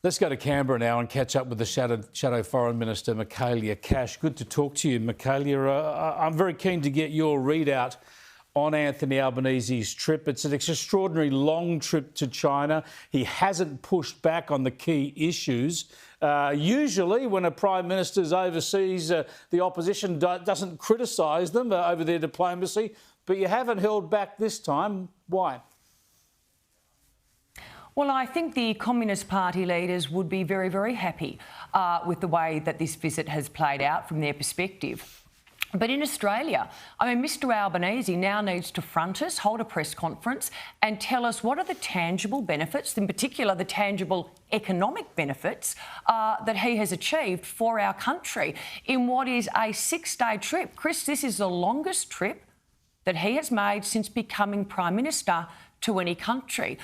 Let's go to Canberra now and catch up with the Shadow Foreign Minister, Michaelia Cash. Good to talk to you, Michaelia. I'm very keen to get your readout on Anthony Albanese's trip. It's an extraordinary long trip to China. He hasn't pushed back on the key issues. Usually when a Prime Minister's overseas, the opposition doesn't criticise them over their diplomacy, but you haven't held back this time. Why? Well, I think the Communist Party leaders would be very, very happy with the way that this visit has played out from their perspective. But in Australia, Mr Albanese now needs to front us, hold a press conference and tell us what are the tangible benefits, in particular the tangible economic benefits that he has achieved for our country in what is a 6-day trip. Chris, this is the longest trip that he has made since becoming Prime Minister to any country.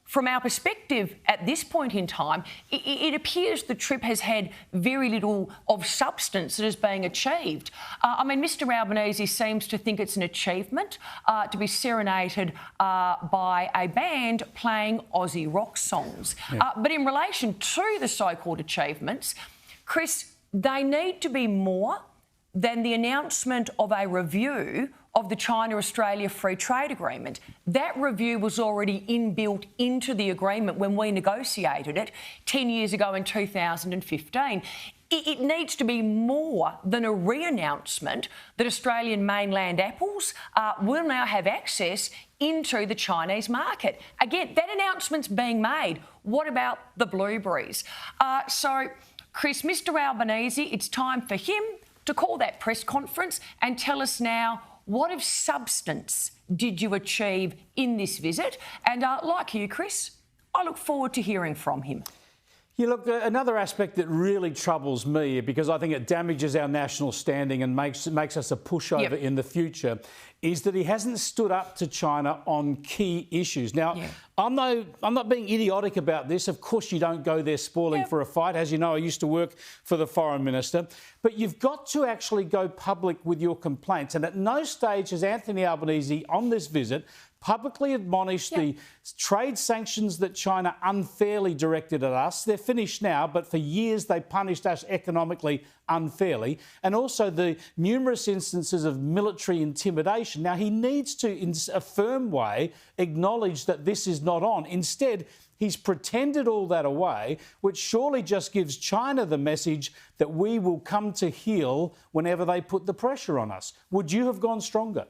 From our perspective at this point in time, it appears the trip has had very little of substance that is being achieved. Mr Albanese seems to think it's an achievement to be serenaded by a band playing Aussie rock songs. Yeah. But in relation to the so-called achievements, Chris, they need to be more than the announcement of a review of the China-Australia Free Trade Agreement. That review was already inbuilt into the agreement when we negotiated it 10 years ago in 2015. It needs to be more than a re-announcement that Australian mainland apples will now have access into the Chinese market. Again, that announcement's being made. What about the blueberries? Chris, Mr Albanese, it's time for him to call that press conference and tell us now, what of substance did you achieve in this visit? And like you, Chris, I look forward to hearing from him. Yeah, look, another aspect that really troubles me, because I think it damages our national standing and makes us a pushover in the future, is that he hasn't stood up to China on key issues. Now, I'm not being idiotic about this. Of course, you don't go there spoiling for a fight. As you know, I used to work for the Foreign Minister. But you've got to actually go public with your complaints. And at no stage has Anthony Albanese, on this visit, publicly admonished the trade sanctions that China unfairly directed at us. They're finished now, but for years they punished us economically unfairly. And also the numerous instances of military intimidation. Now, he needs to, in a firm way, acknowledge that this is not on. Instead, he's pretended all that away, which surely just gives China the message that we will come to heel whenever they put the pressure on us. Would you have gone stronger?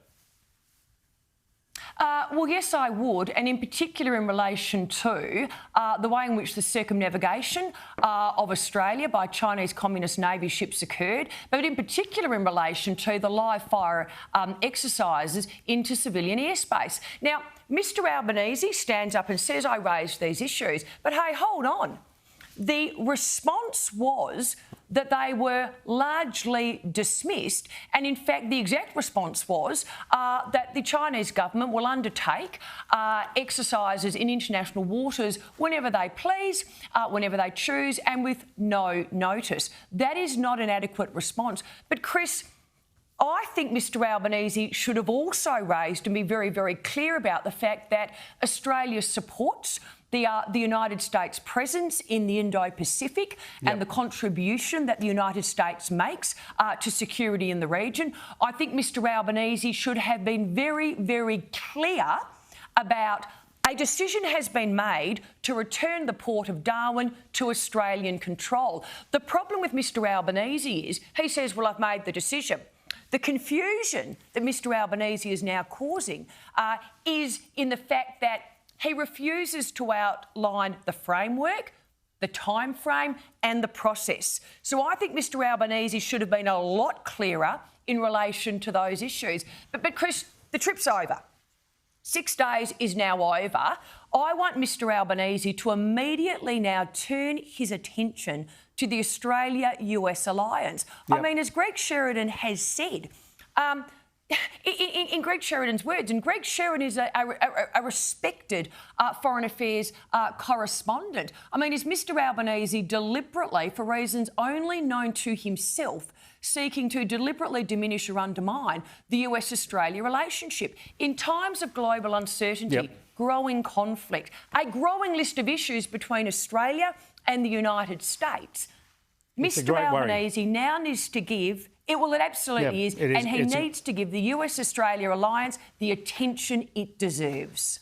Well, yes, I would, and in particular in relation to the way in which the circumnavigation of Australia by Chinese Communist Navy ships occurred, but in particular in relation to the live-fire exercises into civilian airspace. Now, Mr Albanese stands up and says, I raised these issues, but hey, hold on. The response was that they were largely dismissed, and in fact the exact response was that the Chinese government will undertake exercises in international waters whenever they please, whenever they choose, and with no notice. That is not an adequate response. But Chris, I think Mr Albanese should have also raised and be very, very clear about the fact that Australia supports the United States' presence in the Indo-Pacific and the contribution that the United States makes to security in the region. I think Mr Albanese should have been very, very clear about a decision has been made to return the Port of Darwin to Australian control. The problem with Mr Albanese is he says, well, I've made the decision. The confusion that Mr Albanese is now causing is in the fact that he refuses to outline the framework, the time frame and the process. So I think Mr Albanese should have been a lot clearer in relation to those issues. But Chris, the trip's over. 6 days is now over. I want Mr Albanese to immediately now turn his attention to the Australia-US alliance. As Greg Sheridan has said, in Greg Sheridan's words, and Greg Sheridan is a respected foreign affairs correspondent. Is Mr Albanese deliberately, for reasons only known to himself, seeking to deliberately diminish or undermine the US-Australia relationship? In times of global uncertainty, growing conflict, a growing list of issues between Australia and the United States. Mr Albanese now needs to give, it absolutely is, and he needs to give the US-Australia alliance the attention it deserves.